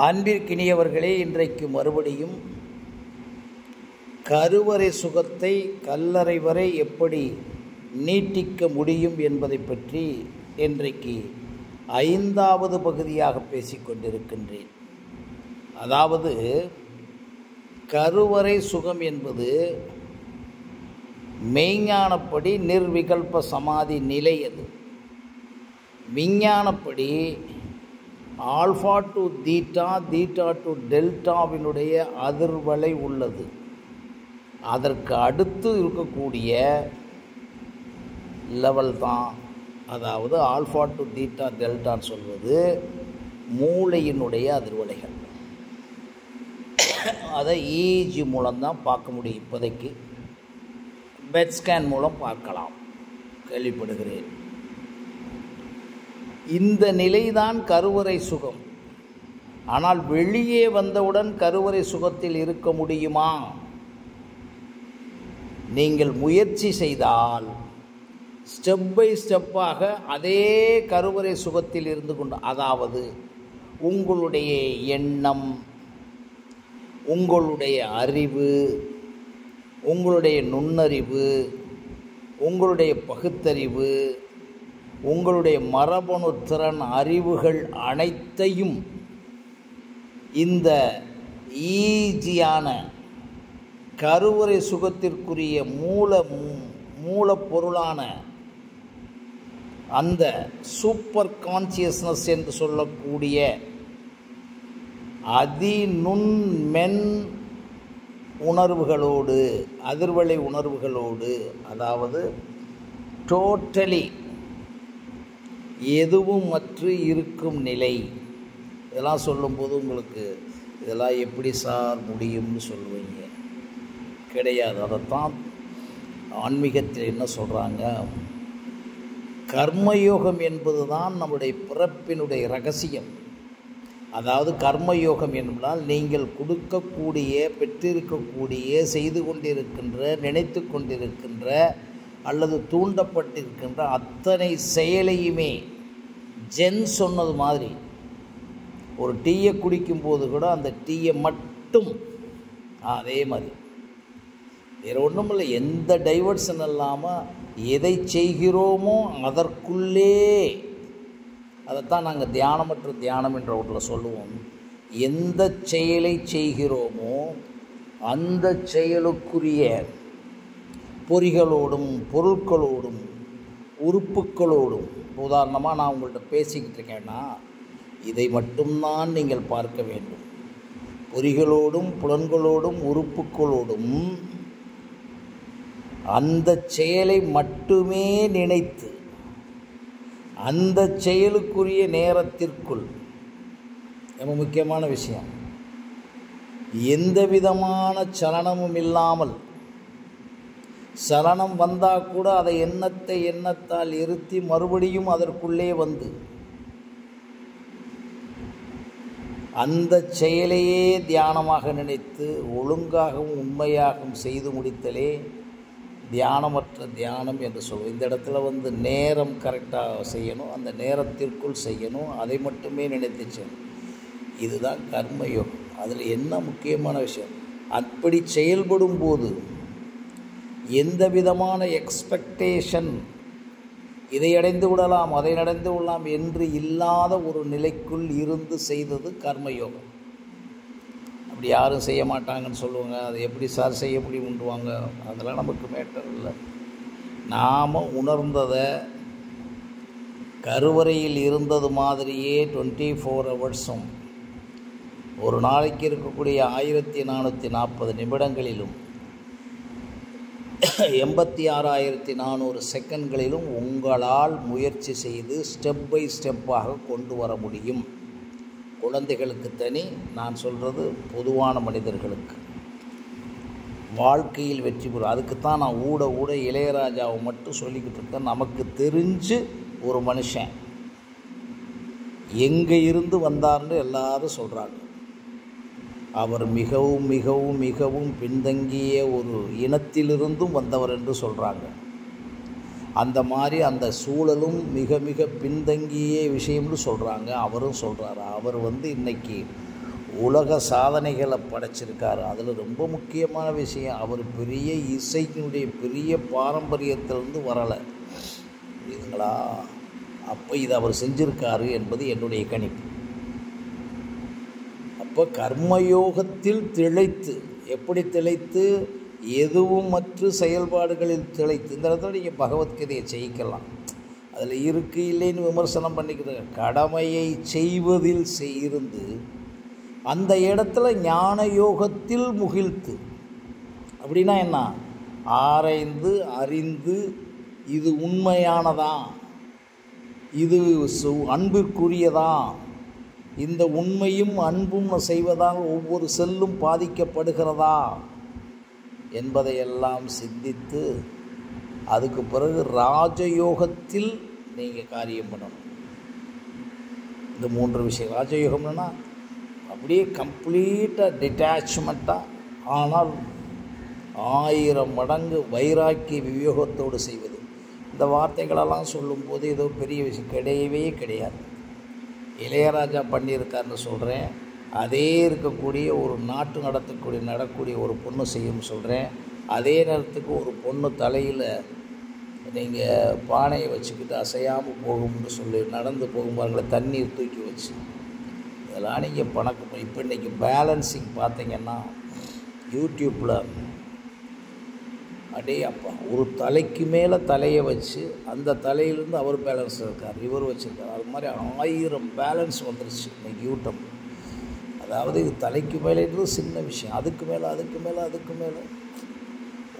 அன்பிற்கினியவர்களே, இன்றைக்கு மறுபடியும் கருவறை சுகத்தை கல்லறை வரை எப்படி நீட்டிக்க முடியும் என்பதை பற்றி இன்றைக்கு 5வது பகுதியாக பேசிக்கொண்டிருக்கின்றேன். அதாவது கருவறை சுகம் என்பது மெய்ஞானப்படி நிர்விகல்ப சமாதி நிலை. அது விஞ்ஞானப்படி alpha to theta, theta to டெல்டாவினுடைய அதிர்வலை உள்ளது. அதற்கு அடுத்து இருக்கக்கூடிய லெவல் தான், அதாவது ஆல்ஃபா டு தீட்டா டெல்டான்னு சொல்வது மூளையினுடைய அதிர்வலைகள். அதை EEG மூலம்தான் பார்க்க முடியும். இப்போதைக்கு பெட் ஸ்கேன் மூலம் பார்க்கலாம், கேள்விப்படுகிறேன். இந்த நிலைதான் கருவறை சுகம். ஆனால் வெளியே வந்தவுடன் கருவறை சுகத்தில் இருக்க முடியுமா? நீங்கள் முயற்சி செய்தால் ஸ்டெப் பை ஸ்டெப்பாக அதே கருவறை சுகத்தில் இருந்து கொண்டு, அதாவது உங்களுடைய எண்ணம், உங்களுடைய அறிவு, உங்களுடைய நுண்ணறிவு, உங்களுடைய பகுத்தறிவு, உங்களுடைய மரபணு திறன் அறிவுகள் அனைத்தையும் இந்த ஈஜியான கருவறை சுகத்திற்குரிய மூலப்பொருளான அந்த சூப்பர் கான்சியஸ்னஸ் என்று சொல்லக்கூடிய அதிநுண்மென் உணர்வுகளோடு, அதிர்வலை உணர்வுகளோடு, அதாவது டோட்டலி எதுவும் மற்ற இருக்கும் நிலை. இதெல்லாம் சொல்லும்போது உங்களுக்கு இதெல்லாம் எப்படி சார் முடியும்னு சொல்லுவீங்க. கிடையாது. அதைத்தான் ஆன்மீகத்தில் என்ன சொல்கிறாங்க, கர்மயோகம் என்பது தான் நம்முடைய பிறப்பினுடைய ரகசியம். அதாவது கர்மயோகம் என்பதால் நீங்கள் கொடுக்கக்கூடிய, பெற்றிருக்கக்கூடிய, செய்து கொண்டிருக்கின்ற, நினைத்து கொண்டிருக்கின்ற அல்லது தூண்டப்பட்டிருக்கின்ற அத்தனை செயலையுமே ஜென் சொன்னது மாதிரி, ஒரு டீயை குடிக்கும்போது கூட அந்த டீயை மட்டும் அதே மாதிரி வேறு ஒன்றும் இல்லை, எந்த டைவர்ஷன் இல்லாமல் எதை செய்கிறோமோ அதற்குள்ளே, அதைத்தான் நாங்கள் தியானமற்ற தியானம் என்ற ஒன்றில் சொல்லுவோம். எந்த செயலை செய்கிறோமோ அந்த செயலுக்குரிய பொறிகளோடும் பொருட்களோடும் உறுப்புகளோடும், உதாரணமாக நான் உங்கள்கிட்ட பேசிக்கிட்டு இருக்கேன்னா இதை மட்டும்தான் நீங்கள் பார்க்க வேண்டும். பொறிகளோடும் புலன்களோடும் உறுப்புகளோடும் அந்த செயலை மட்டுமே நினைத்து அந்த செயலுக்குரிய நேரத்திற்குள், ரொம்ப முக்கியமான விஷயம், எந்த விதமான சலனமும் இல்லாமல், சலனம் வந்தால் கூட அதை எண்ணத்தால் இருத்தி மறுபடியும் அதற்குள்ளே வந்து அந்த செயலையே தியானமாக நினைத்து ஒழுங்காகவும் உண்மையாகவும் செய்து முடித்தலே தியானமற்ற தியானம் என்று சொல்லுவோம். இந்த இடத்துல நேரம் கரெக்டாக செய்யணும், அந்த நேரத்திற்குள் செய்யணும், அதை மட்டுமே நினைத்து செய்யணும். இதுதான் கர்மயோகம். அதில் என்ன முக்கியமான விஷயம், அப்படி செயல்படும் போது எந்த விதமான எக்ஸ்பெக்டேஷன், இதை அடைந்து விடலாம் அதை அடைந்து விடலாம் என்று இல்லாத ஒரு நிலைக்குள் இருந்து செய்தது கர்மயோகம். அப்படி யாரும் செய்ய மாட்டாங்கன்னு சொல்லுவாங்க. அதை எப்படி சார் செய்ய முடியும்ன்றுவாங்க. அதெல்லாம் நமக்கு மேட்டர் இல்லை. நாம் உணர்ந்ததை கருவறையில் இருந்தது மாதிரியே 24 ஹவர்ஸும், ஒரு நாளைக்கு இருக்கக்கூடிய 1440 நிமிடங்களிலும் 86,400 செகண்ட்களிலும் உங்களால் முயற்சி செய்து ஸ்டெப் பை ஸ்டெப்பாக கொண்டு வர முடியும். குழந்தைகளுக்கு தனி, நான் சொல்கிறது பொதுவான மனிதர்களுக்கு வாழ்க்கையில் வெற்றி பெறும். அதுக்குத்தான் நான் ஊட இளையராஜாவை மட்டும் சொல்லிக்கிட்டு இருக்கேன். நமக்கு தெரிஞ்சு ஒரு மனுஷன் எங்கே இருந்து வந்தார்னு எல்லாரும் சொல்கிறாங்க. அவர் மிகவும் மிகவும் மிகவும் பின்தங்கிய ஒரு இனத்திலிருந்தும் வந்தவர் என்று சொல்கிறாங்க. அந்த மாதிரி அந்த சூழலும் மிக மிக பின்தங்கிய விஷயம்னு சொல்கிறாங்க. அவரும் சொல்கிறார். அவர் இன்றைக்கி உலக சாதனைகளை படைச்சிருக்காரு. அதில் ரொம்ப முக்கியமான விஷயம், அவர் பெரிய இசையினுடைய பெரிய பாரம்பரியத்திலிருந்து வரலை, புரியுதுங்களா? அப்போ இதை அவர் செஞ்சிருக்காரு என்பது என்னுடைய கணிப்பு. அப்போ கர்மயோகத்தில் திளைத்து, எப்படி திளைத்து, எதுவும் மற்ற செயல்பாடுகளில் திளைத்து. இந்த இடத்துல நீங்கள் பகவத்கீதையை ஜெயிக்கலாம். அதில் இருக்கு இல்லைன்னு விமர்சனம் பண்ணிக்கிறாங்க. கடமையை செய்வதில் இருந்து அந்த இடத்துல ஞான யோகத்தில் முகிழ்த்து. அப்படின்னா என்ன? ஆராய்ந்து அறிந்து இது உண்மையானதா, இது அன்பிற்குரியதா, இந்த உண்மையும் அன்பும் செய்வதால் ஒவ்வொரு செல்லும் பாதிக்கப்படுகிறதா என்பதையெல்லாம் சிந்தித்து அதுக்கு பிறகு ராஜயோகத்தில் நீங்கள் காரியம் பண்ணணும். இந்த 3 விஷயம். ராஜயோகம்னா அப்படியே கம்ப்ளீட்டாக டிட்டாச்மெண்ட்டாக, ஆனால் 1000 மடங்கு வைராக்கிய விவேகத்தோடு செய்வது. இந்த வார்த்தைகளெல்லாம் சொல்லும்போது ஏதோ பெரிய விஷயம் கிடையவே கிடையாது. இளையராஜா பண்ணியிருக்காருன்னு சொல்கிறேன். அதே இருக்கக்கூடிய ஒரு நாட்டு நடக்கக்கூடிய ஒரு பொண்ணு செய்யும் சொல்கிறேன். அதே நேரத்துக்கு ஒரு பொண்ணு தலையில் நீங்கள் பானையை வச்சுக்கிட்டு அசையாமல் போகும்னு சொல்லி நடந்து போகும்போது தண்ணீர் தூக்கி வச்சு, இதெல்லாம் நீங்கள் இப்போ இன்றைக்கி பேலன்சிங் பார்த்தீங்கன்னா யூடியூப்பில் அடே அப்பா, ஒரு தலைக்கு மேலே தலையை வச்சு அந்த தலையிலேருந்து அவர் பேலன்ஸ் இருக்கார், இவர் வச்சுருக்கார். அது மாதிரி 1000 பேலன்ஸ் வந்துருச்சு இன்றைக்கி யூடியூப். அதாவது இது தலைக்கு மேலேன்றது சின்ன விஷயம், அதுக்கு மேலே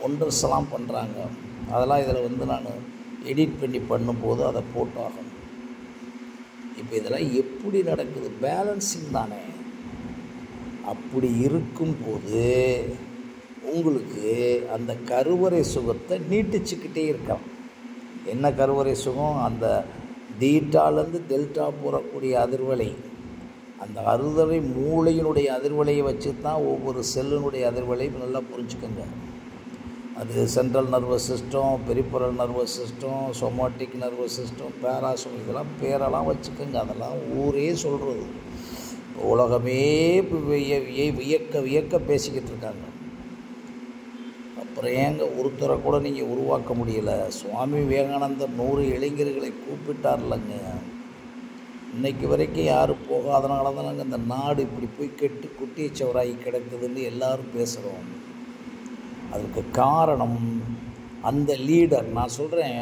ஒண்டர்ஸ்லாம் பண்ணுறாங்க. அதெல்லாம் இதில் நான் எடிட் பண்ணி பண்ணும்போது அதை போட்டாகணும். இப்போ இதெல்லாம் எப்படி நடக்குது? பேலன்சிங் தானே. அப்படி இருக்கும்போது உங்களுக்கு அந்த கருவறை சுகத்தை நீட்டிச்சுக்கிட்டே இருக்கலாம். என்ன கருவறை சுகம்? அந்த தீட்டாலேருந்து டெல்டா போகக்கூடிய அதிர்வலை, அந்த அறுதலை மூளையினுடைய அதிர்வலையை வச்சு தான் ஒவ்வொரு செல்லினுடைய அதிர்வலையும் நல்லா புரிஞ்சுக்கோங்க. அது central nervous system, peripheral nervous system, somatic nervous system, பேராசோம், இதெல்லாம் பேரெல்லாம் வச்சுக்கோங்க. அதெல்லாம் ஊரே சொல்கிறது. உலகமே வியக்க பேசிக்கிட்டு இருக்காங்க. அப்புறம் ஏங்க ஒருத்தரை கூட நீங்கள் உருவாக்க முடியலை? சுவாமி விவேகானந்தர் 100 இளைஞர்களை கூப்பிட்டார்லங்க. இன்றைக்கு வரைக்கும் யாரும் போகாதனால தான் நாங்கள் இந்த நாடு இப்படி போய் கெட்டு குட்டிச்சவராகி கிடக்குதுன்னு எல்லோரும் பேசுகிறோம். அதுக்கு காரணம் அந்த லீடர். நான் சொல்கிறேன்,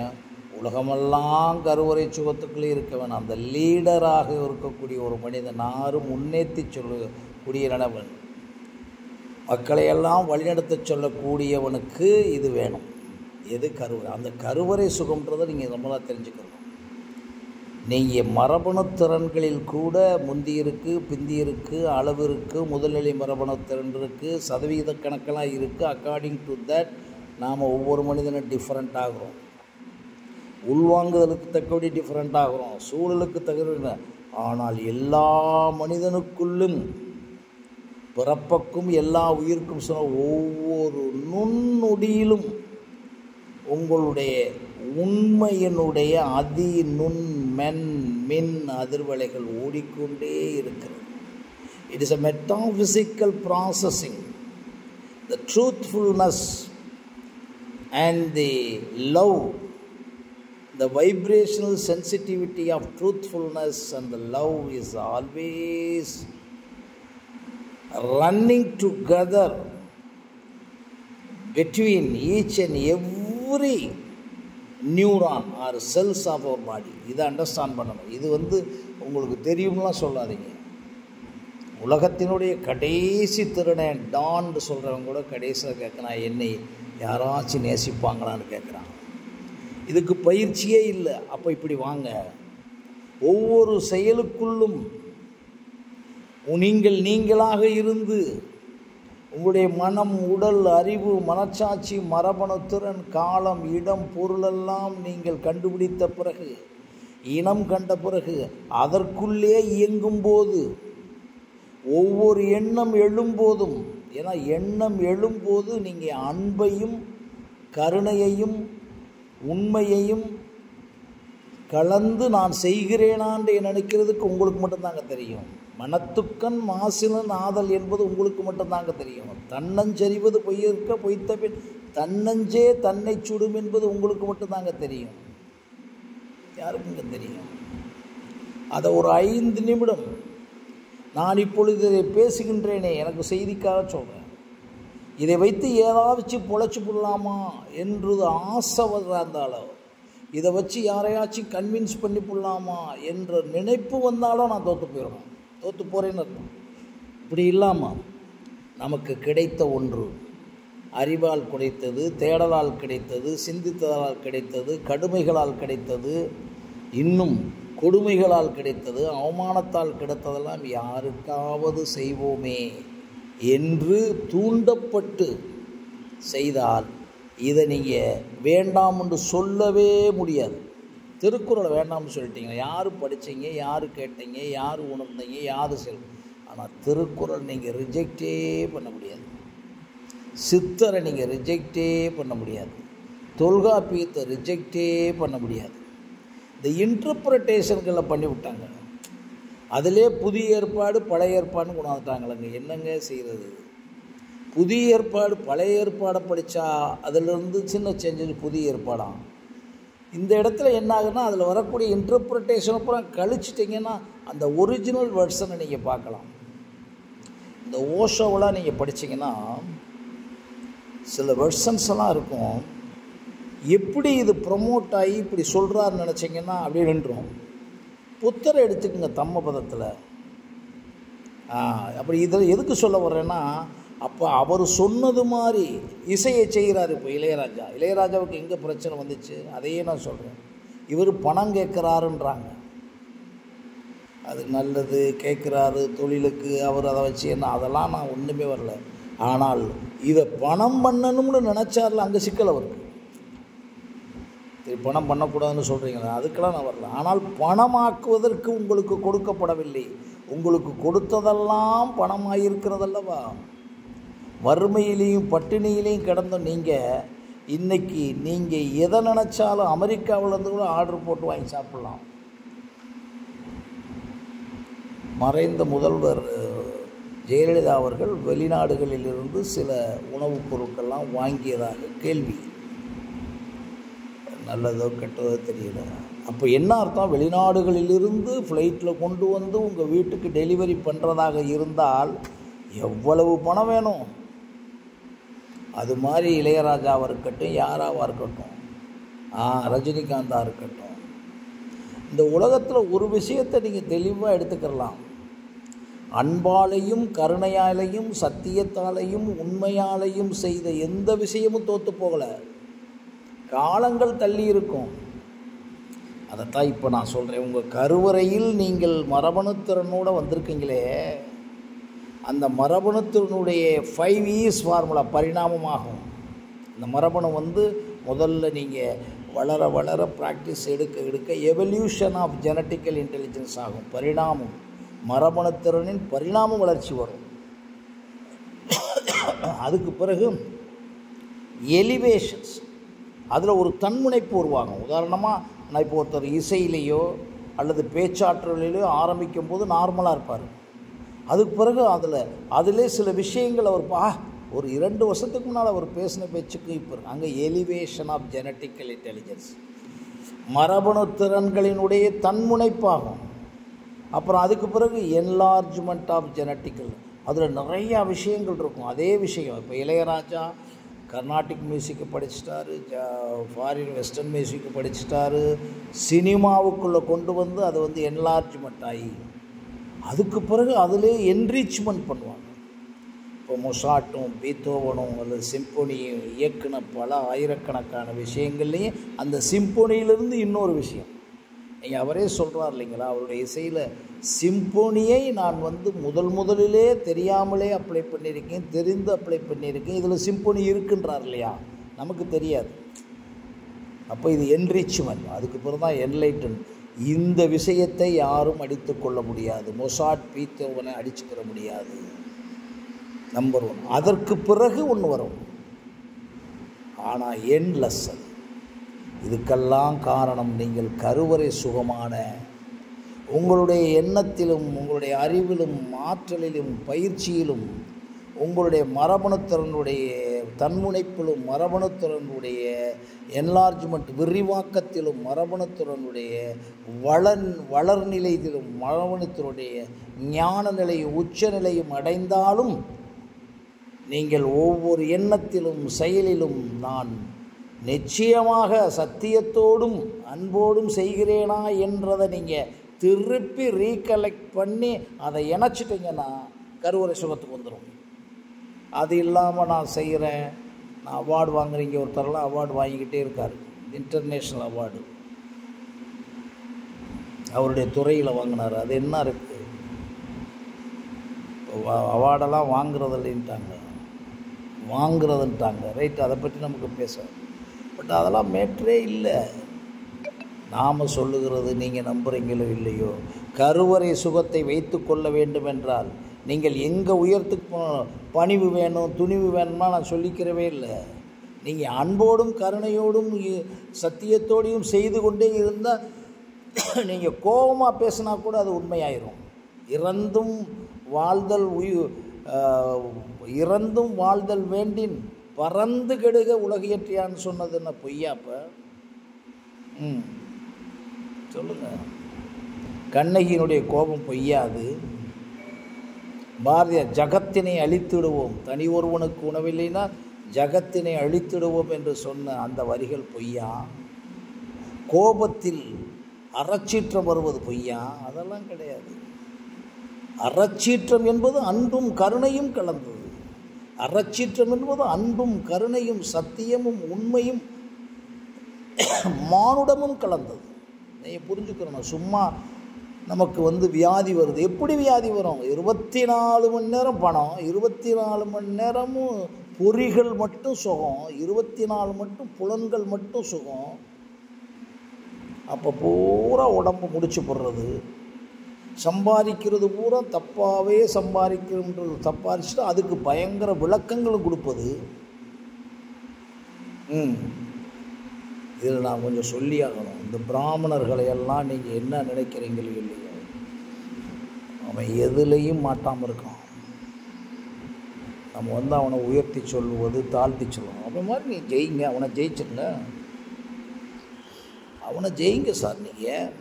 உலகமெல்லாம் கருவறை சுகத்துக்குள்ளே இருக்க வேணாம். அந்த லீடராக இருக்கக்கூடிய ஒரு மனிதன், யாரும் முன்னேற்றி சொல்லக்கூடிய நனவன், மக்களையெல்லாம் வழிநடத்த சொல்லக்கூடியவனுக்கு இது வேணும். எது? கருவறை. அந்த கருவறை சுகம்ன்றதை நீங்கள் நம்மளாக தெரிஞ்சுக்கணும். நீங்கள் மரபணு திறன்களில் கூட முந்தி இருக்குது, பிந்தி இருக்குது, அளவு இருக்குது, முதல்நிலை மரபணு திறன் இருக்குது, சதவீத கணக்கெல்லாம் இருக்குது. அக்கார்டிங் டு தட் நாம் ஒவ்வொரு மனிதனும் டிஃப்ரெண்ட் ஆகிறோம். உள்வாங்குதலுக்கு தக்கபடி டிஃப்ரெண்ட் ஆகிறோம், சூழலுக்கு தகுந்த. ஆனால் எல்லா மனிதனுக்குள்ளும் பிறப்புக்கும் எல்லா உயிருக்கும் சொன்ன ஒவ்வொரு நுண்ணுடியிலும் உங்களுடைய உண்மையினுடைய நுண் மின் அதிர்வலைகள் ஓடிக்கொண்டே இருக்கிறது. It is a metaphysical processing. The truthfulness and the love, the vibrational sensitivity of truthfulness and the love is always running together between each and every neuron are cells of our body. இதை understand பண்ணணும். இது உங்களுக்கு தெரியும்லாம் சொல்லாதீங்க. உலகத்தினுடைய கடைசி திருடன் டான்னு சொல்கிறவங்க கூட கடைசியில் கேட்குறான், என்னை யாராச்சும் நேசிப்பாங்களான்னு கேட்குறான். இதுக்கு பயிற்சியே இல்லை. அப்போ இப்படி வாங்க, ஒவ்வொரு செயலுக்குள்ளும் நீங்களாக இருந்து உங்களுடைய மனம், உடல், அறிவு, மனச்சாட்சி, மரபணு திறன், காலம், இடம், பொருளெல்லாம் நீங்கள் கண்டுபிடித்த பிறகு, இனம் கண்ட பிறகு, அதற்குள்ளே இயங்கும்போது, ஒவ்வொரு எண்ணம் எழும்போதும், ஏன்னா எண்ணம் எழும்போது நீங்கள் அன்பையும் கருணையையும் உண்மையையும் கலந்து நான் செய்கிறேனான்னு நினைக்கிறதுக்கு உங்களுக்கு மட்டும்தாங்க தெரியும். மனத்துக்கண் மாசிலன் ஆதல் என்பது உங்களுக்கு மட்டும்தாங்க தெரியும். தன்னஞ்செறிவது பொய்யிருக்க பொய்த்த பின் தன்னஞ்சே தன்னை சுடும் என்பது உங்களுக்கு மட்டும்தாங்க தெரியும். யாருக்குங்க தெரியும்? அதை ஒரு 5 நிமிடம் நான் இப்பொழுது இதை பேசுகின்றேனே, எனக்கு செய்திக்காக சொல்கிறேன், இதை வைத்து ஏதாவது பொழைச்சி போடலாமா என்று ஆசை வர்றாந்தாலோ, இதை வச்சு யாரையாச்சும் கன்வின்ஸ் பண்ணி போடலாமா என்ற நினைப்பு வந்தாலும் நான் தோற்று போயிடுவேன். தோற்று போகிறேன்னு அர்த்தம். இப்படி இல்லாமல் நமக்கு கிடைத்த ஒன்று, அறிவால் கிடைத்தது, தேடலால் கிடைத்தது, சிந்தித்ததால் கிடைத்தது, கடுமைகளால் கிடைத்தது, இன்னும் கொடுமைகளால் கிடைத்தது, அவமானத்தால் கிடைத்ததெல்லாம் யாருக்காவது செய்வோமே என்று தூண்டப்பட்டு செய்தால் இதை நீங்கள் வேண்டாம் என்று சொல்லவே முடியாது. திருக்குறளை வேண்டாம்னு சொல்லிட்டீங்க. யார் படித்தீங்க, யார் கேட்டீங்க, யார் உணர்ந்தீங்க, யார் செல். ஆனால் திருக்குறள் நீங்கள் ரிஜெக்டே பண்ண முடியாது. சித்தரை நீங்கள் ரிஜெக்டே பண்ண முடியாது. தொல்காப்பியத்தை ரிஜெக்டே பண்ண முடியாது. இந்த இன்டர்பிரட்டேஷன்களை பண்ணி விட்டாங்க. அதிலே புதிய ஏற்பாடு பழைய ஏற்பாடுன்னு கொண்டாந்துட்டாங்களங்க. என்னங்க செய்கிறது? புதிய ஏற்பாடு பழைய ஏற்பாடை படித்தா அதிலிருந்து சின்ன சேஞ்சஸ் புதிய ஏற்பாடாம். இந்த இடத்துல என்ன ஆகுதுன்னா, அதில் வரக்கூடிய இன்டர்பிரட்டேஷன் அப்புறம் கழிச்சிட்டிங்கன்னா அந்த ஒரிஜினல் வெர்ஷனை நீங்கள் பார்க்கலாம். இந்த ஓஷோவெலாம் நீங்கள் படித்தீங்கன்னா சில வெர்ஷன்ஸ் எல்லாம் இருக்கும். எப்படி இது ப்ரொமோட் ஆகி இப்படி சொல்கிறாருன்னு நினச்சிங்கன்னா அப்படியே நின்றோம். புத்தரை எடுத்துக்கோங்க தம்ம பதத்தில். அப்படி இதில் எதுக்கு சொல்ல வர்றேன்னா, அப்போ அவர் சொன்னது மாதிரி இசையை செய்கிறார். இப்போ இளையராஜாவுக்கு எங்கே பிரச்சனை வந்துச்சு அதையே நான் சொல்கிறேன். இவர் பணம் கேட்குறாருன்றாங்க. அது நல்லது கேட்குறாரு தொழிலுக்கு, அவர் அதை வச்சு என்ன, அதெல்லாம் நான் ஒன்றுமே வரல. ஆனால் இதை பணம் பண்ணணும்னு நினச்சார்ல, அங்கே சிக்கல் அவருக்கு. பணம் பண்ணக்கூடாதுன்னு சொல்கிறீங்களா, அதுக்கெல்லாம் நான் வரல. ஆனால் பணமாக்குவதற்கு உங்களுக்கு கொடுக்கப்படவில்லை. உங்களுக்கு கொடுத்ததெல்லாம் பணமாக இருக்கிறதல்லவா. வறுமையிலையும் பட்டினியிலையும் கிடந்த நீங்கள் இன்றைக்கி நீங்கள் எதை நினச்சாலும் அமெரிக்காவிலேருந்து கூட ஆர்டர் போட்டு வாங்கி சாப்பிட்லாம். மறைந்த முதல்வர் ஜெயலலிதா அவர்கள் வெளிநாடுகளிலிருந்து சில உணவுப் பொருட்கள்லாம் வாங்கியதாக கேள்வி. நல்லதோ கெட்டதோ தெரியல. அப்போ என்ன அர்த்தம்? வெளிநாடுகளிலிருந்து ஃப்ளைட்டில் கொண்டு வந்து உங்கள் வீட்டுக்கு டெலிவரி பண்ணுறதாக இருந்தால் எவ்வளவு பணம் வேணும்? அது மாதிரி இளையராஜாவாக இருக்கட்டும், யாராவாக இருக்கட்டும், ரஜினிகாந்தாக இருக்கட்டும், இந்த உலகத்தில் ஒரு விஷயத்தை நீங்கள் தெளிவாக எடுத்துக்கலாம். அன்பாலையும் கருணையாலையும் சத்தியத்தாலையும் உண்மையாலையும் செய்த எந்த விஷயமும் தோற்று போகலை. காலங்கள் தள்ளி இருக்கும். அதைத்தான் இப்போ நான் சொல்கிறேன். உங்கள் கருவறையில் நீங்கள் மரபணுத்திறனோடு வந்திருக்கீங்களே, அந்த மரபணுத்திறனுடைய 5 E's ஃபார்முலா பரிணாமமாகும். இந்த மரபணு முதல்ல நீங்கள் வளர வளர ப்ராக்டிஸ் எடுக்க எவல்யூஷன் ஆஃப் ஜெனட்டிக்கல் இன்டெலிஜென்ஸ் ஆகும். பரிணாமம், மரபணுத்திறனின் பரிணாம வளர்ச்சி வரும். அதுக்கு பிறகு எலிவேஷன்ஸ், அதில் ஒரு தன்முனைப்பு உருவாகும். உதாரணமாக நான் இப்போ ஒருத்தர் இசையிலேயோ அல்லது பேச்சாற்றலையோ ஆரம்பிக்கும் போது நார்மலாக இருப்பார். அதுக்கு பிறகு அதிலே சில விஷயங்கள் அவர் ஒரு 2 வருஷத்துக்கு முன்னால் அவர் பேசின பேச்சுக்கு இப்போ அங்கே எலிவேஷன் ஆஃப் ஜெனட்டிக்கல் இன்டெலிஜென்ஸ், மரபணு திறன்களினுடைய தன்முனைப்பாகும். அப்புறம் அதுக்கு பிறகு என்லார்ஜ்மெண்ட் ஆஃப் ஜெனட்டிக்கல், அதில் நிறையா விஷயங்கள் இருக்கும். அதே விஷயம் இப்போ இளையராஜா கர்நாடிக் மியூசிக்கு படிச்சிட்டாரு, ஃபாரின் வெஸ்டர்ன் மியூசிக்கு படிச்சிட்டாரு. சினிமாவுக்குள்ளே கொண்டு வந்து அதை என்லார்ஜ்மெண்ட் ஆகி அதுக்கு பிறகு அதிலே என்ரிச்மெண்ட் பண்ணுவாங்க. இப்போ மொசாட்டும் பீத்தோவனும் அல்லது சிம்பொனியும் இயக்குன பல ஆயிரக்கணக்கான விஷயங்கள்லேயும் அந்த சிம்பொனியிலிருந்து இன்னொரு விஷயம். நீங்கள் அவரே சொல்கிறார் இல்லைங்களா, அவருடைய இசையில் சிம்பொனியை நான் முதலிலே தெரியாமலே அப்ளை பண்ணியிருக்கேன், தெரிந்து அப்ளை பண்ணியிருக்கேன், இதில் சிம்பொனி இருக்குன்றார் இல்லையா, நமக்கு தெரியாது. அப்போ இது என்ரிச்மெண்ட். அதுக்கு பிறகு தான் என்லைட்டன். இந்த விஷயத்தை யாரும் அடித்து கொள்ள முடியாது. மொசாட் பீத்தோவனை அடிச்சுக்கிற முடியாது. நம்பர் 1. அதற்கு பிறகு ஒன்று வரும், ஆனால் என்லெஸ். இதுக்கெல்லாம் காரணம் நீங்கள் கருவறை சுகமான உங்களுடைய எண்ணத்திலும் உங்களுடைய அறிவிலும் ஆற்றலிலும் பயிற்சியிலும் உங்களுடைய மரபணுத்திறனுடைய தன்முனைப்பிலும் மரபணுத்திறனுடைய என்லார்ஜ்மெண்ட் விரிவாக்கத்திலும் மரபணுத்திறனுடைய வளர்நிலையிலும் மரபணுத்தினுடைய ஞான நிலையும் உச்சநிலையும் அடைந்தாலும் நீங்கள் ஒவ்வொரு எண்ணத்திலும் செயலிலும் நான் நிச்சயமாக சத்தியத்தோடும் அன்போடும் செய்கிறேனா என்றதை நீங்கள் திருப்பி ரீகலெக்ட் பண்ணி அதை இணைச்சிட்டிங்கன்னா கருவறை சுகத்துக்கு வந்துடும். அது இல்லாமல் நான் செய்கிறேன், நான் அவார்டு வாங்குறீங்க. ஒருத்தரெல்லாம் அவார்டு வாங்கிக்கிட்டே இருக்கார், இன்டர்நேஷ்னல் அவார்டு அவருடைய துறையில் வாங்கினார். அது என்ன இருக்குது, அவார்டெல்லாம் வாங்குறதில்லைன்ட்டாங்க, ரைட். அதை பற்றி நமக்கு பேச, பட் அதெல்லாம் மேட்டரே இல்லை. நாம் சொல்லுகிறது நீங்கள் நம்புகிறீங்களோ இல்லையோ, கருவறை சுகத்தை வைத்து கொள்ள வேண்டும் என்றால் நீங்கள் எங்கே உயரத்துக்கு பணிவு வேணும் துணிவு வேணும்னா நான் சொல்லிக்கிறவே இல்லை. நீங்கள் அன்போடும் கருணையோடும் சத்தியத்தோடையும் செய்து கொண்டே இருந்தால் நீங்கள் கோபமாக பேசினா கூட அது உண்மையாயிரும். இறந்தும் வாழ்தல் வேண்டின் பறந்து கெடுக உலகியற்றியான்னு சொன்னது என்ன பொய்யாப்ப? சொல்லுங்க. கண்ணகியினுடைய கோபம் பொய்யாது. பாரதியார் ஜகத்தினை அழித்திடுவோம், தனி ஒருவனுக்கு உணவில்லைன்னா ஜகத்தினை அழித்திடுவோம் என்று சொன்ன அந்த வரிகள் பொய்யா? கோபத்தில் அறச்சீற்றம் வருவது பொய்யா? அதெல்லாம் கிடையாது. அறச்சீற்றம் என்பது அன்பும் கருணையும் கலந்தது. அறச்சீற்றம் என்பது அன்பும் கருணையும் சத்தியமும் உண்மையும் மானுடமும் கலந்தது. நீங்கள் புரிஞ்சுக்கிறோம். சும்மா நமக்கு வியாதி வருது. எப்படி வியாதி வரும்? 24 மணி நேரம் பணம், 24 மணி நேரமும் பொறிகள் மட்டும் சுகம், 24 மட்டும் புலன்கள் மட்டும் சுகம். அப்போ பூரா உடம்பு முடிச்சு போடுறது, சம்பாதிக்கிறது பூரா தப்பாகவே சம்பாதிக்கிறது, சம்பாதிச்சுட்டு அதுக்கு பயங்கர விளக்கங்களும் கொடுப்பது. இதில் நான் கொஞ்சம் சொல்லி ஆகணும். இந்த பிராமணர்களை எல்லாம் நீங்கள் என்ன நினைக்கிறீங்களோ இல்லையோ, அவன் எதுலேயும் மாட்டாமல் இருக்கான். நம்ம அவனை உயர்த்தி சொல்லுவது தாழ்த்தி சொல்லணும். அப்போ மாதிரி நீ ஜெயிங்க, அவனை ஜெயிச்சிருங்க, அவனை ஜெயிங்க சார். நீங்கள்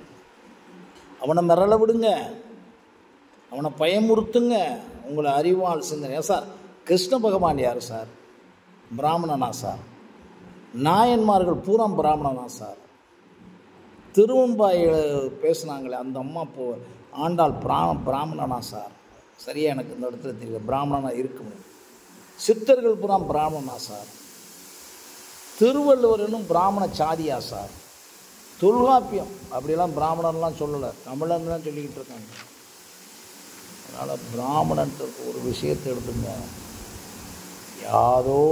அவனை மிரள விடுங்க, அவனை பயமுறுத்துங்க, உங்களை அறிவால் சிந்தனை. சார் கிருஷ்ண பகவான் யார் சார்? பிராமணனா சார்? நாயன்மார்கள் பூரா பிராமணனா சார்? திருவம்பாயில் பேசுனாங்களே அந்த அம்மா ஆண்டாள் பிராமணனா சார்? சரியா எனக்கு இந்த இடத்துல தெரியல. பிராமணனா இருக்க முடியும். சித்தர்கள் பூரா பிராமணனா சார்? திருவள்ளுவர் இன்னும் பிராமண சாதியா சார்? தொல்காப்பியம் அப்படிலாம் பிராமணன்லாம் சொல்லலை, தமிழன் தான் சொல்லிக்கிட்டு இருக்காங்க. அதனால் பிராமணன்ட்டு ஒரு விஷயத்தை எடுத்துங்க. யாரோ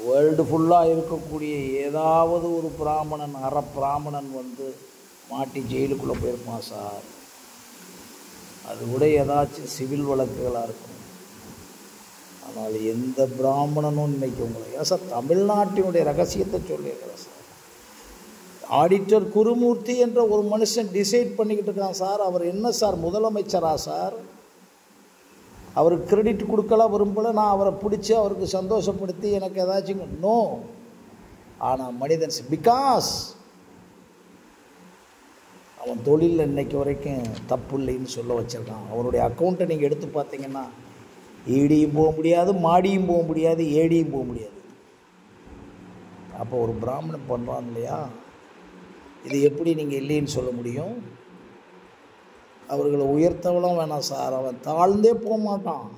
வேர்ல்டு ஃபுல்லாக இருக்கக்கூடிய ஏதாவது ஒரு பிராமணன் பிராமணன் மாட்டி ஜெயிலுக்குள்ளே போயிருப்பான் சார். அது கூட ஏதாச்சும் சிவில் வழக்குகளாக இருக்கும். ஆனால் எந்த பிராமணனும் இன்றைக்கி உங்களுக்கு சார் தமிழ்நாட்டினுடைய ரகசியத்தை சொல்லியிருக்கிறேன் சார். ஆடிட்டர் குருமூர்த்தி என்ற ஒரு மனுஷன் டிசைட் பண்ணிக்கிட்டு இருக்கான் சார். அவர் என்ன சார் முதலமைச்சரா சார்? அவருக்கு கிரெடிட் கொடுக்கலாம் விரும்பலை. நான் அவரை பிடிச்சி அவருக்கு சந்தோஷப்படுத்தி எனக்கு ஏதாச்சும் நோ. ஆனால் மனிதன் பிகாஸ் அவன் தொழிலில் இன்னைக்கு வரைக்கும் தப்பு இல்லைன்னு சொல்ல வச்சிருக்கான். அவனுடைய அக்கௌண்ட்டை நீங்கள் எடுத்து பார்த்தீங்கன்னா ஈடியும் போக முடியாது, மாடியும் போக முடியாது, ஏடியும் போக முடியாது. அப்போ ஒரு பிராமணன் பண்ணுறான் இல்லையா, இது எப்படி நீங்கள் இல்லைன்னு சொல்ல முடியும்? அவர்களை உயர்த்தவெல்லாம் வேணாம் சார், அவன் தாழ்ந்தே போக மாட்டான்.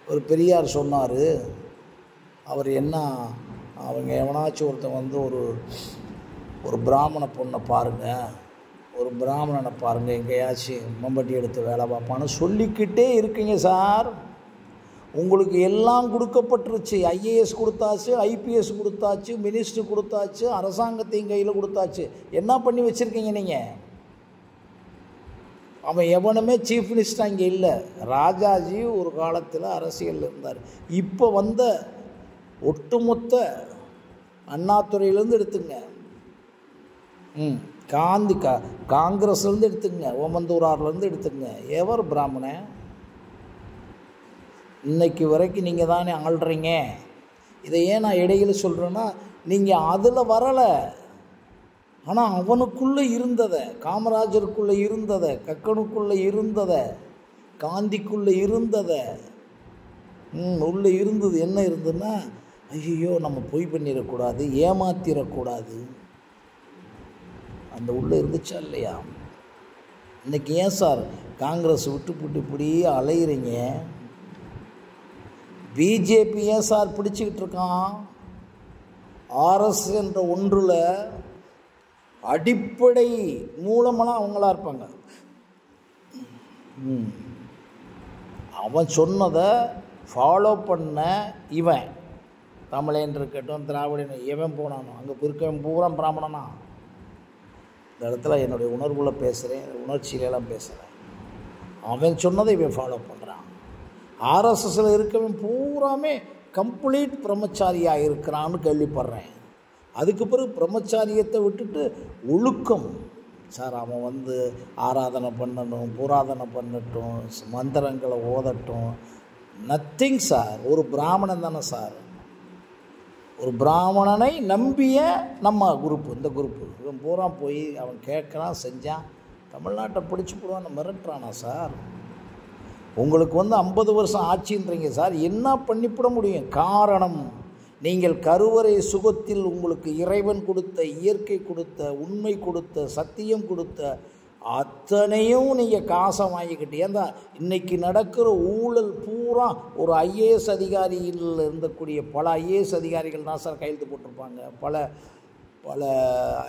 ஒரு பெரியார் சொன்னார், அவர் என்ன அவங்க எவனாச்சும் ஒருத்தன் ஒரு பிராமண பொண்ணை பாருங்கள், ஒரு பிராமணனை பாருங்கள், எங்கேயாச்சும் மம்பட்டி எடுத்து வேலை பார்ப்பான்னு சொல்லிக்கிட்டே இருக்கீங்க சார். உங்களுக்கு எல்லாம் கொடுக்கப்பட்டுருச்சு. ஐஏஎஸ் கொடுத்தாச்சு, ஐபிஎஸ் கொடுத்தாச்சு, மினிஸ்டர் கொடுத்தாச்சு, அரசாங்கத்தையும் கையில் கொடுத்தாச்சு. என்ன பண்ணி வச்சுருக்கீங்க நீங்கள்? அவன் எவனுமே சீஃப் மினிஸ்டர் அங்கே இல்லை. ராஜாஜி ஒரு காலத்தில் அரசியலில் இருந்தார். இப்போ வந்த ஒட்டுமொத்த அண்ணாதுறையிலேருந்து எடுத்துங்க, காங்கிரஸ்லேருந்து எடுத்துக்கங்க, ஓமந்தூரார்லேருந்து எடுத்துக்கங்க, எவர் பிராமணன் இன்னைக்கு வரைக்கும் நீங்கள் தானே ஆள்றீங்க. இதை ஏன் நான் இடையில சொல்கிறேன்னா, நீங்கள் அதில் வரலை, ஆனால் அவனுக்குள்ளே இருந்ததை, காமராஜருக்குள்ளே இருந்ததை, கக்கனுக்குள்ளே இருந்ததை, காந்திக்குள்ளே இருந்ததை, உள்ளே இருந்தது என்ன இருந்ததுன்னா, ஐயோ நம்ம பொய் பண்ணிடக்கூடாது, ஏமாத்திடக்கூடாது, அந்த உள்ளே இருந்துச்சா இல்லையா? இன்றைக்கி ஏன் சார் காங்கிரஸ் விட்டு இப்படி அலையிறீங்க? பிஜேபி ஏன் சார் பிடிச்சிக்கிட்டு இருக்கான்? ஆர்எஸ் என்ற ஒன்றில் அடிப்படை மூலமெல்லாம் அவங்களா இருப்பாங்க. அவன் சொன்னதை ஃபாலோ பண்ண இவன் தமிழன் இருக்கட்டும், திராவிடன் எவன் போனானோ அங்கே இருக்கவன் பூரா பிராமணனா. இந்த இடத்துல என்னுடைய உணர்வுல பேசுகிறேன், உணர்ச்சியிலெல்லாம் பேசுகிறேன். அவன் சொன்னதை இவன் ஃபாலோ பண்ணுறான். ஆர்எஸ்எஸில் இருக்கவன் பூராமே கம்ப்ளீட் பிரம்மச்சாரியாக இருக்கிறான்னு கேள்விப்படுறேன். அதுக்கு பிறகு பிரம்மச்சாரியத்தை விட்டுட்டு ஒழுக்கம் சார், அவன் ஆராதனை பண்ணணும், பூராதனை பண்ணட்டும், மந்திரங்களை ஓதட்டும், நத்திங் சார். ஒரு பிராமணன் தானே சார், ஒரு பிராமணனை நம்பிய நம்ம குரூப்பு, இந்த குரூப்பு இவன் பூரா போய் அவன் கேட்குறான், செஞ்சான், தமிழ்நாட்டை பிடிச்சி போடுவான்னு மிரட்டுறானா சார்? உங்களுக்கு 50 வருஷம் ஆட்சின்றீங்க சார், என்ன பண்ணிவிட முடியும்? காரணம், நீங்கள் கருவறை சுகத்தில் உங்களுக்கு இறைவன் கொடுத்த, இயற்கை கொடுத்த, உண்மை கொடுத்த, சத்தியம் கொடுத்த அத்தனையும் நீங்கள் காசை வாங்கிக்கிட்டு. ஏன்னா இன்றைக்கி நடக்கிற ஊழல் பூரா ஒரு ஐஏஎஸ் அதிகாரியில் இருந்தக்கூடிய பல ஐஏஎஸ் அதிகாரிகள் தான் சார் கையெழுத்து போட்டிருப்பாங்க, பல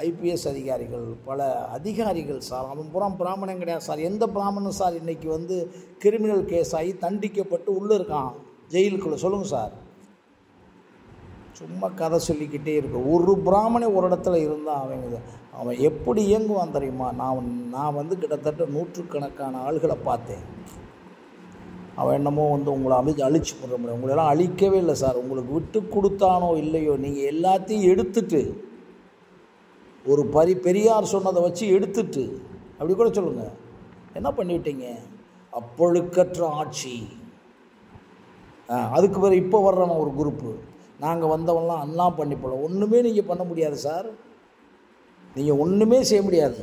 ஐபிஎஸ் அதிகாரிகள், பல அதிகாரிகள் சார். அவன் பூரா பிராமணன் கிடையாது சார். எந்த பிராமணன் சார் இன்றைக்கி கிரிமினல் கேஸ் ஆகி தண்டிக்கப்பட்டு உள்ளே இருக்கான் ஜெயிலுக்குள்ளே? சொல்லுங்கள் சார். சும்மா கதை சொல்லிக்கிட்டே இருக்கு. ஒரு பிராமணன் ஒரு இடத்துல இருந்தால் அவன் எப்படி இயங்குவான் தெரியுமா? நான் கிட்டத்தட்ட 100கணக்கான ஆள்களை பார்த்தேன். அவன் என்னமோ உங்களை அழிச்சு போட முடியும். உங்களெல்லாம் அழிக்கவே இல்லை சார். உங்களுக்கு விட்டு கொடுத்தானோ இல்லையோ, நீங்கள் எல்லாத்தையும் எடுத்துட்டு, ஒரு பெரியார் சொன்னதை வச்சு எடுத்துட்டு, அப்படி கூட சொல்லுங்கள், என்ன பண்ணிவிட்டீங்க? அப்பொழுக்கற்ற ஆட்சி. அதுக்கு பிறகு இப்போ வர்றவன் ஒரு குரூப்பு, நாங்கள் வந்தவங்களாம் அண்ணா பண்ணிப்போல. ஒன்றுமே நீங்கள் பண்ண முடியாது சார், நீங்கள் ஒன்றுமே செய்ய முடியாது.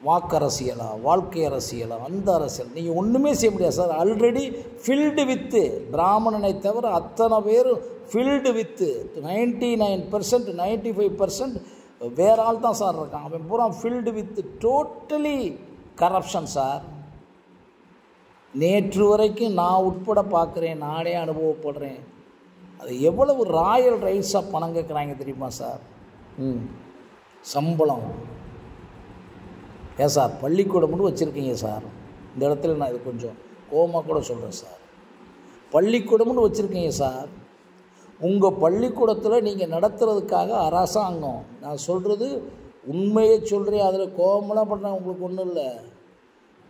வாக்கு அரசியலா, வாழ்க்கை அரசியலா, அந்த அரசியல் நீங்கள் ஒன்றுமே செய்ய முடியாது சார். ஆல்ரெடி ஃபில்டு வித்து, பிராமணனை தவிர அத்தனை பேரும் ஃபில்டு வித்து 99%, 95% வேற ஆள் தான் சார் இருக்கான். அவன் பூரா field with totally corruption sir. நேற்று வரைக்கும் நான் உட்பட பார்க்குறேன், நானே அனுபவப்படுறேன். அது எவ்வளவு ராயல் ரைட்ஸாக பணம் கேட்குறாங்க தெரியுமா சார்? சம்பளம். ஏன் சார் பள்ளிக்கூடம்னு வச்சுருக்கீங்க சார்? இந்த இடத்துல நான் இது கொஞ்சம் கோபமாக கூட சொல்கிறேன் சார். பள்ளிக்கூடம்னு வச்சுருக்கீங்க சார். உங்கள் பள்ளிக்கூடத்தில் நீங்கள் நடத்துறதுக்காக அரசாங்கம், நான் சொல்கிறது உண்மையை சொல்கிறேன், அதில் கோபமெல்லாம் பண்ணுறேன், உங்களுக்கு ஒன்றும் இல்லை.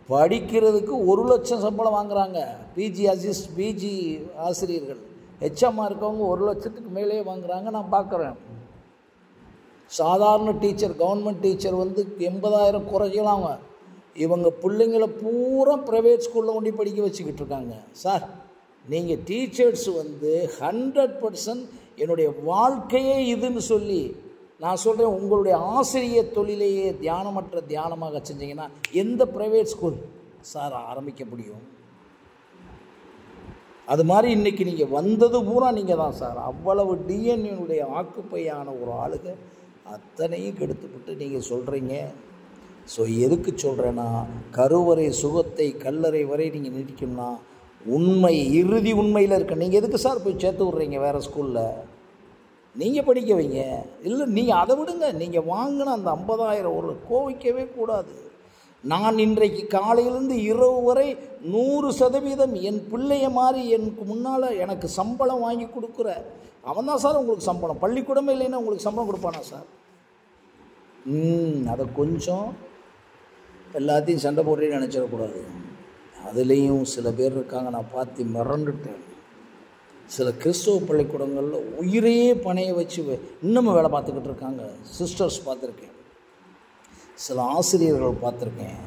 படிக்கிறதுக்கு 1 லட்சம் சம்பளம் வாங்குகிறாங்க பிஜி ஆசிரியர்கள். ஹெச்எம்மாக இருக்கவங்க 1 லட்சத்துக்கு மேலேயே வாங்குகிறாங்க, நான் பார்க்குறேன். சாதாரண டீச்சர், கவர்மெண்ட் டீச்சர் 80,000 குறைக்கலாம். இவங்க பிள்ளைங்களை பூரா ப்ரைவேட் ஸ்கூலில் கொண்டு படிக்க வச்சுக்கிட்டு இருக்காங்க சார். நீங்கள் டீச்சர்ஸ் 100% என்னுடைய வாழ்க்கையே இதுன்னு சொல்லி நான் சொல்கிறேன். உங்களுடைய ஆசிரியர் தொழிலையே தியானமற்ற தியானமாக செஞ்சீங்கன்னா எந்த ப்ரைவேட் ஸ்கூல் சார் ஆரம்பிக்க முடியும்? அது மாதிரி இன்றைக்கி நீங்கள் வந்தது பூரா நீங்கள் தான் சார். அவ்வளவு டிஎன்ஏனுடைய ஆக்குப்பையான ஒரு ஆளுக அத்தனையும் கெடுத்துவிட்டு நீங்கள் சொல்கிறீங்க. ஸோ எதுக்கு சொல்கிறேன்னா, கருவறை சுகத்தை கல்லறை வரை நீங்கள் நீடிக்கணும்னா உண்மை, இறுதி உண்மையில் இருக்க. நீங்கள் எதுக்கு சார் போய் சேர்த்து விட்றீங்க வேறு ஸ்கூலில்? நீங்கள் படிக்க வைங்க. இல்லை நீங்கள் அதை விடுங்க, நீங்கள் வாங்கின அந்த 50,000 ஒரு கோவிக்கவே கூடாது. நான் இன்றைக்கு காலையிலேருந்து இரவு வரை 100% என் பிள்ளைய மாதிரி எனக்கு முன்னால் எனக்கு சம்பளம் வாங்கி கொடுக்குற அவன் தான் சார் உங்களுக்கு சம்பளம். பள்ளிக்கூடமே இல்லைன்னா உங்களுக்கு சம்பளம் கொடுப்பானா சார்? அதை கொஞ்சம் எல்லாத்தையும் சண்டை போடுறேன்னு நினச்சிடக்கூடாது. அதுலேயும் சில பேர் இருக்காங்க, நான் பார்த்து மிரண்டுட்டேன். சில கிறிஸ்தவ பள்ளிக்கூடங்களில் உயிரையே பணைய வச்சு இன்னமும் வேலை பார்த்துக்கிட்டு இருக்காங்க. சிஸ்டர்ஸ் பார்த்துருக்கேன். சில ஆசிரியர்கள் பார்த்துருக்கேன்,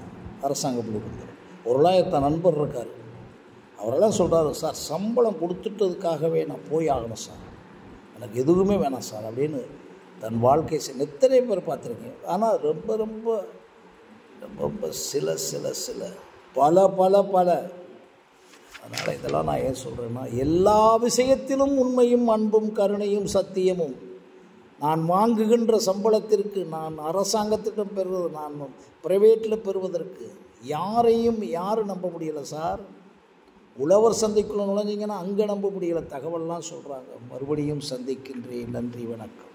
அரசாங்க பள்ளி கொடுக்குறேன். ஒரு தன் நண்பர் இருக்கார், அவரெல்லாம் சொல்கிறாரு, சார் சம்பளம் கொடுத்துட்டதுக்காகவே நான் போய் ஆகணும் சார், எனக்கு எதுவுமே வேணாம் சார் அப்படின்னு தன் வாழ்க்கை எத்தனை பேர் பார்த்துருக்கேன். ஆனால் ரொம்ப ரொம்ப ரொம்ப சில சில சில பல பல பல அதனால் இதெல்லாம் நான் ஏன் சொல்கிறேன்னா, எல்லா விஷயத்திலும் உண்மையும் அன்பும் கருணையும் சத்தியமும். நான் வாங்குகின்ற சம்பளத்திற்கு, நான் அரசாங்கத்திடம் பெறுவது, நான் ப்ரைவேட்டில் பெறுவதற்கு யாரும் நம்ப முடியலை சார். உழவர் சந்தைக்குள்ளே நுழைஞ்சிங்கன்னா அங்கே நம்ப முடியலை, தகவல்லாம் சொல்கிறாங்க. மறுபடியும் சந்திக்கின்றேன். நன்றி, வணக்கம்.